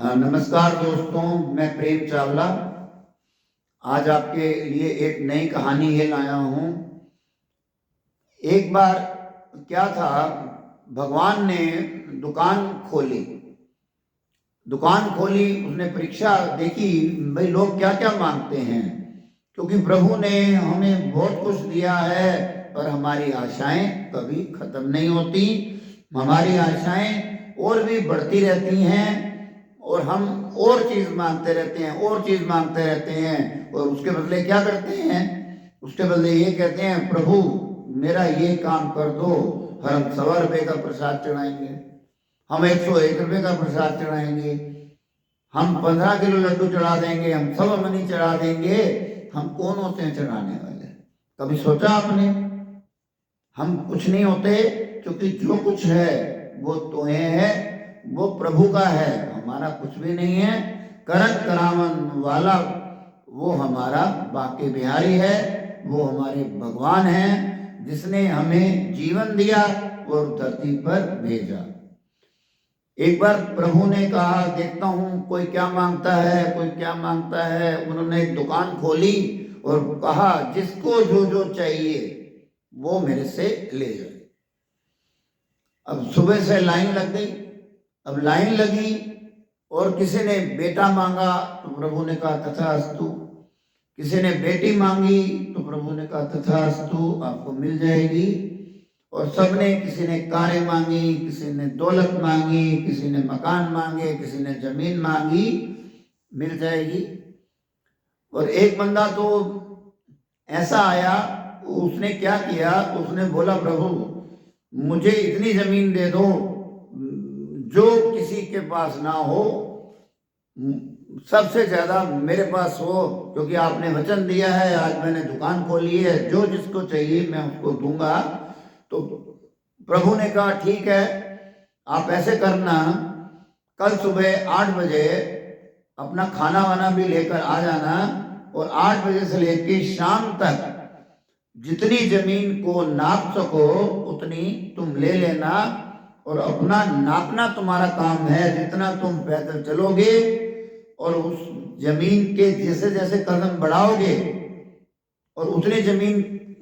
नमस्कार दोस्तों, मैं प्रेम चावला आज आपके लिए एक नई कहानी ये लाया हूँ। एक बार क्या था, भगवान ने दुकान खोली। उसने परीक्षा देखी भाई लोग क्या क्या मांगते हैं, क्योंकि प्रभु ने हमें बहुत कुछ दिया है पर हमारी आशाएं कभी खत्म नहीं होती। हमारी आशाएं और भी बढ़ती रहती हैं और हम और चीज मांगते रहते हैं और उसके बदले क्या करते हैं? उसके बदले ये कहते हैं, प्रभु मेरा ये काम कर दो। हम 100 रुपये का प्रसाद चढ़ाएंगे, हम 101 रुपये का प्रसाद चढ़ाएंगे, हम 15 किलो लड्डू चढ़ा देंगे, हम सब मनी चढ़ा देंगे। हम कौन होते हैं चढ़ाने वाले? कभी सोचा आपने? हम कुछ नहीं होते, क्योंकि जो कुछ है वो तुम्हें है, वो प्रभु का है, हमारा कुछ भी नहीं है। करन करावन वाला वो हमारा बांके बिहारी है, वो हमारे भगवान हैं, जिसने हमें जीवन दिया और धरती पर भेजा। एक बार प्रभु ने कहा, देखता हूँ कोई क्या मांगता है। उन्होंने एक दुकान खोली और कहा, जिसको जो जो चाहिए वो मेरे से ले जाए। अब सुबह से लाइन लग गई। अब लाइन लगी और किसी ने बेटा मांगा तो प्रभु ने कहा तथास्तु, किसी ने बेटी मांगी तो प्रभु ने कहा तथास्तु, आपको मिल जाएगी। और सबने, किसी ने कारें मांगी, किसी ने दौलत मांगी, किसी ने मकान मांगे, किसी ने जमीन मांगी, मिल जाएगी। और एक बंदा तो ऐसा आया, उसने क्या किया, उसने बोला, प्रभु मुझे इतनी जमीन दे दो जो किसी के पास ना हो, सबसे ज्यादा मेरे पास हो, क्योंकि आपने वचन दिया है, आज मैंने दुकान खोली है, जो जिसको चाहिए मैं उसको दूंगा। तो प्रभु ने कहा, ठीक है, आप ऐसे करना, कल सुबह 8 बजे अपना खाना वाना भी लेकर आ जाना और 8 बजे से लेकर शाम तक जितनी जमीन को नाप सको उतनी तुम ले लेना। और अपना नापना तुम्हारा काम है, जितना तुम पैदल चलोगे और उस जमीन के जैसे जैसे कदम बढ़ाओगे और उतनी जमीन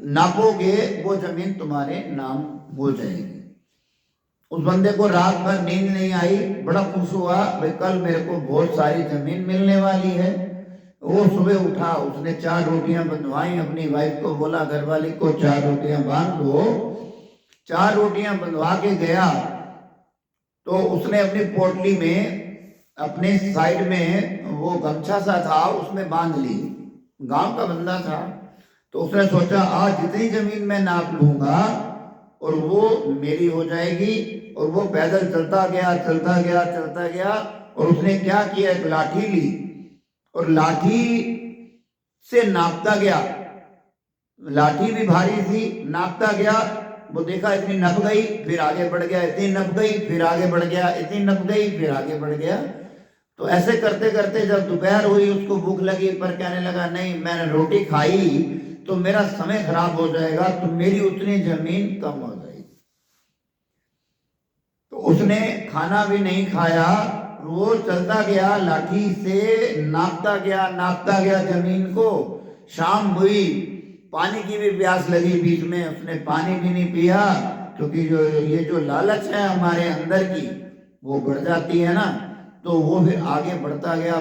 नापोगे, वो जमीन तुम्हारे नाम हो जाएगी। उस बंदे को रात भर नींद नहीं आई, बड़ा खुश हुआ, भाई कल मेरे को बहुत सारी जमीन मिलने वाली है। वो सुबह उठा, उसने 4 रोटियां बंधवाई, अपनी वाइफ को बोला, घरवाली को 4 रोटियां बांध दो। 4 रोटियां बंधवा के गया तो उसने अपनी पोटली में, अपने साइड में वो गमछा सा था, उसमें बांध ली। गांव का बंदा था, तो उसने सोचा, आज जितनी जमीन मैं नाप लूंगा और वो मेरी हो जाएगी। और वो पैदल चलता गया और उसने क्या किया, एक लाठी ली और लाठी से नापता गया। लाठी भी भारी थी, नापता गया, वो देखा इतनी नप गई, फिर आगे बढ़ गया, इतनी नप गई, फिर आगे बढ़ गया, इतनी नप गई, फिर आगे बढ़ गया। तो ऐसे करते करते जब दोपहर हुई, उसको भूख लगी, पर कहने लगा, नहीं, मैंने रोटी खाई तो मेरा समय खराब हो जाएगा, तो मेरी उतनी जमीन कम हो जाएगी। तो उसने खाना भी नहीं खाया, वो चलता गया, लाठी से नापता गया जमीन को। शाम हुई, पानी की भी प्यास लगी, बीच में उसने पानी भी नहीं पिया, क्योंकि जो लालच है हमारे अंदर की, वो बढ़ जाती है ना। तो वो फिर आगे बढ़ता गया।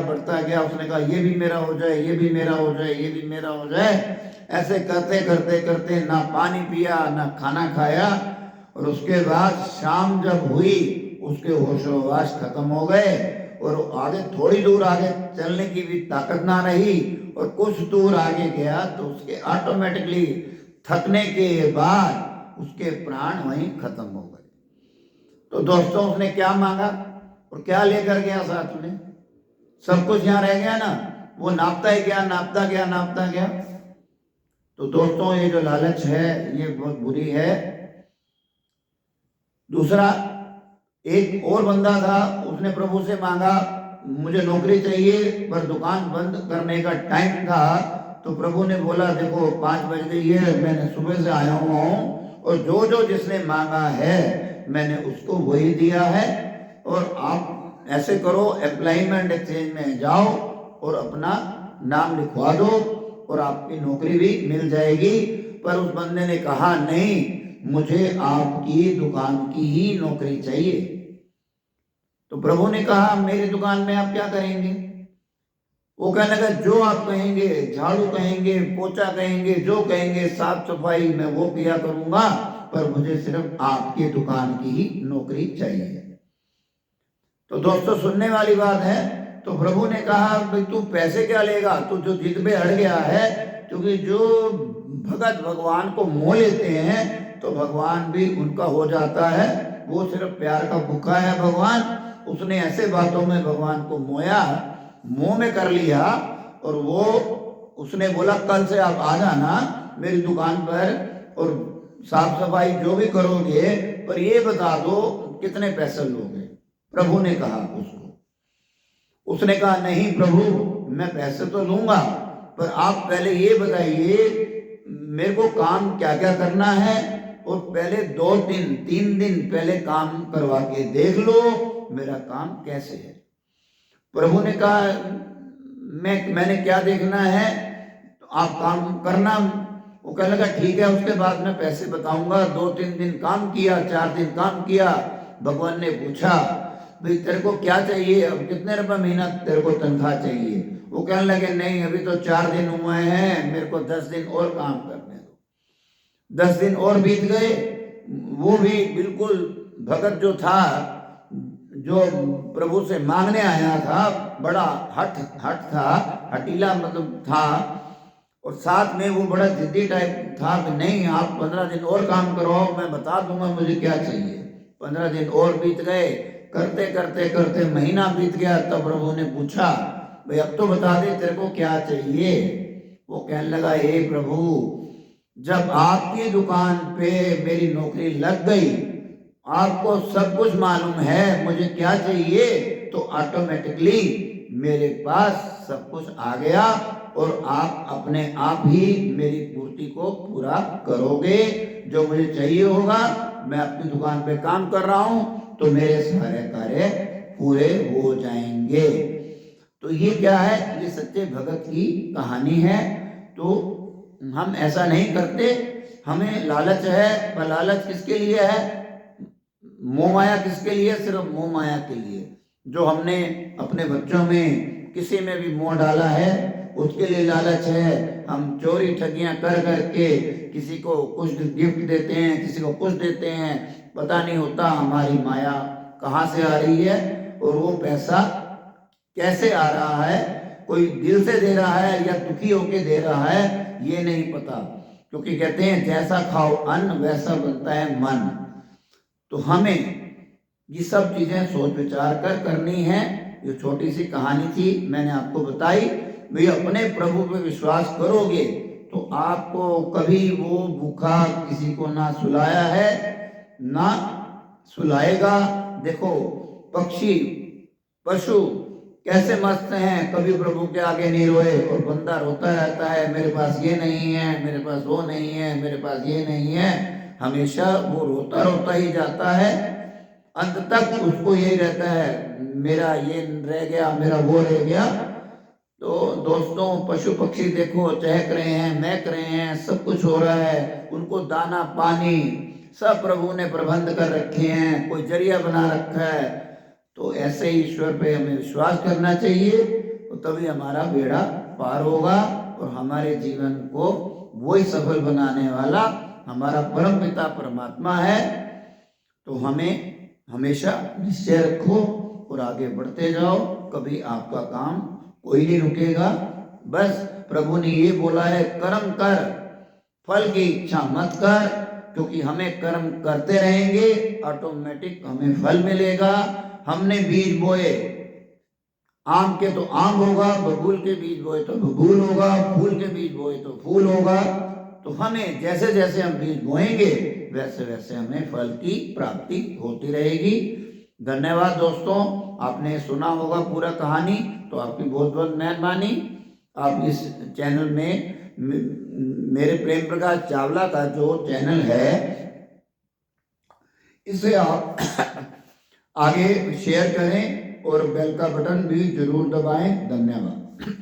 उसने कहा, ये भी मेरा हो जाए, ये भी मेरा हो जाए, ये भी मेरा हो जाए। ऐसे करते करते ना पानी पिया ना खाना खाया। और उसके बाद शाम जब हुई, उसके होशोवास खत्म हो गए और आगे, थोड़ी दूर आगे चलने की भी ताकत ना रही। और कुछ दूर आगे गया तो उसके ऑटोमेटिकली थकने के बाद उसके प्राण वहीं खत्म हो गए। तो दोस्तों, उसने क्या मांगा और क्या लेकर गया साथ में? सब कुछ यहाँ रह गया ना, वो नापता गया। तो दोस्तों, ये जो लालच है ये बहुत बुरी है। दूसरा, एक और बंदा था, उसने प्रभु से मांगा, मुझे नौकरी चाहिए, पर दुकान बंद करने का टाइम था। तो प्रभु ने बोला, देखो 5 बज गई है, मैंने सुबह से आया हुआ हूँ और जो जो जिसने मांगा है मैंने उसको वही दिया है। और आप ऐसे करो, एम्प्लॉयमेंट एक्सचेंज में जाओ और अपना नाम लिखवा दो और आपकी नौकरी भी मिल जाएगी। पर उस बंदे ने कहा नहीं, मुझे आपकी दुकान की ही नौकरी चाहिए। तो प्रभु ने कहा मेरी दुकान में आप क्या करेंगे? वो कहने लगा जो आप कहेंगे, झाड़ू कहेंगे, पोछा कहेंगे, जो कहेंगे, साफ सफाई मैं वो किया करूंगा, पर मुझे सिर्फ आपकी दुकान की ही नौकरी चाहिए। तो दोस्तों सुनने वाली बात है। तो प्रभु ने कहा भाई तू पैसे क्या लेगा, तू जो जिद पे अड़ गया है, क्योंकि जो भगत भगवान को मोह लेते हैं तो भगवान भी उनका हो जाता है। वो सिर्फ प्यार का भूखा है भगवान, उसने ऐसे बातों में भगवान को मोया, मोह में कर लिया। और वो उसने बोला कल से आप आ जाना मेरी दुकान पर और साफ सफाई जो भी करोगे, पर ये बता दो कितने पैसे लोगे। प्रभु ने कहा उसको, उसने कहा नहीं प्रभु मैं पैसे तो लूंगा, पर आप पहले ये बताइए मेरे को काम क्या क्या करना है, और पहले 2-3 दिन पहले काम करवा के देख लो मेरा काम कैसे है। प्रभु ने कहा मैंने क्या देखना है, तो आप काम करना। वो कहने लगा ठीक है, उसके बाद मैं पैसे बताऊंगा। 2-3 दिन काम किया, 4 दिन काम किया। भगवान ने पूछा भाई तेरे को क्या चाहिए, अब कितने रुपए महीना तेरे को तनख्वाह चाहिए? वो कहने लगे नहीं अभी तो 4 दिन हुए हैं, मेरे को 10 दिन और काम करने दो। 10 दिन और बीत गए। वो भी बिल्कुल भगत जो था, जो प्रभु से मांगने आया था, बड़ा हट था, हटीला मतलब था, और साथ में वो बड़ा जिद्दी टाइप था कि नहीं आप 15 दिन और काम करो, मैं बता दूंगा मुझे क्या चाहिए। 15 दिन और बीत गए, करते करते करते महीना बीत गया। तब प्रभु ने पूछा भाई अब तो बता दे तेरे को क्या चाहिए। वो कहने लगा हे प्रभु जब आपकी दुकान पे मेरी नौकरी लग गई, आपको सब कुछ मालूम है मुझे क्या चाहिए, तो ऑटोमेटिकली मेरे पास सब कुछ आ गया और आप अपने आप ही मेरी पूर्ति को पूरा करोगे। जो मुझे चाहिए होगा, मैं अपनी दुकान पे काम कर रहा हूं तो मेरे सारे कार्य पूरे हो जाएंगे। तो ये क्या है, ये सच्चे भगत की कहानी है। तो हम ऐसा नहीं करते, हमें लालच है, पर लालच किसके लिए है? मोह माया किसके लिए? सिर्फ मोह माया के लिए। जो हमने अपने बच्चों में किसी में भी मोह डाला है उसके लिए लालच है। हम चोरी ठगियां कर करके किसी को कुछ गिफ्ट देते हैं, किसी को कुछ देते हैं, पता नहीं होता हमारी माया कहाँ से आ रही है और वो पैसा कैसे आ रहा है। कोई दिल से दे रहा है या दुखी होके दे रहा है ये नहीं पता, क्योंकि कहते हैं जैसा खाओ अन्न वैसा बनता है मन। तो हमें ये सब चीजें सोच विचार कर करनी है। ये छोटी सी कहानी थी, मैंने आपको बताई। भाई अपने प्रभु पे विश्वास करोगे तो आपको कभी वो भूखा किसी को ना सुलाया है ना सुलाएगा। देखो पक्षी पशु कैसे मस्त हैं, कभी प्रभु के आगे नहीं रोए, और बंदा रोता रहता है मेरे पास ये नहीं है, मेरे पास वो नहीं है, मेरे पास ये नहीं है। हमेशा वो रोता रोता ही जाता है, अंत तक उसको यही रहता है मेरा ये रह गया, मेरा वो रह गया। तो दोस्तों पशु पक्षी देखो चहक रहे हैं, महक रहे हैं, सब कुछ हो रहा है, उनको दाना पानी सब प्रभु ने प्रबंध कर रखे हैं, कोई जरिया बना रखा है। तो ऐसे ईश्वर पे हमें विश्वास करना चाहिए, तो तभी हमारा बेड़ा पार होगा और हमारे जीवन को वही सफल बनाने वाला हमारा परम पिता परमात्मा है। तो हमें हमेशा निश्चय रखो और आगे बढ़ते जाओ, कभी आपका काम कोई नहीं रुकेगा। बस प्रभु ने ये बोला है कर्म कर, फल की इच्छा मत कर, क्योंकि हमें कर्म करते रहेंगे ऑटोमेटिक हमें फल मिलेगा। हमने बीज बोए, आम के तो आम होगा, बबूल के बीज बोए तो बबूल होगा, फूल के बीज बोए तो फूल होगा। तो हमें जैसे जैसे हम बीज बोएंगे वैसे वैसे हमें फल की प्राप्ति होती रहेगी। धन्यवाद दोस्तों, आपने सुना होगा पूरा कहानी, तो आपकी बहुत बहुत मेहरबानी। आप इस चैनल में मेरे प्रेम प्रकाश चावला का जो चैनल है इसे आप आगे शेयर करें और बेल का बटन भी जरूर दबाएं। धन्यवाद।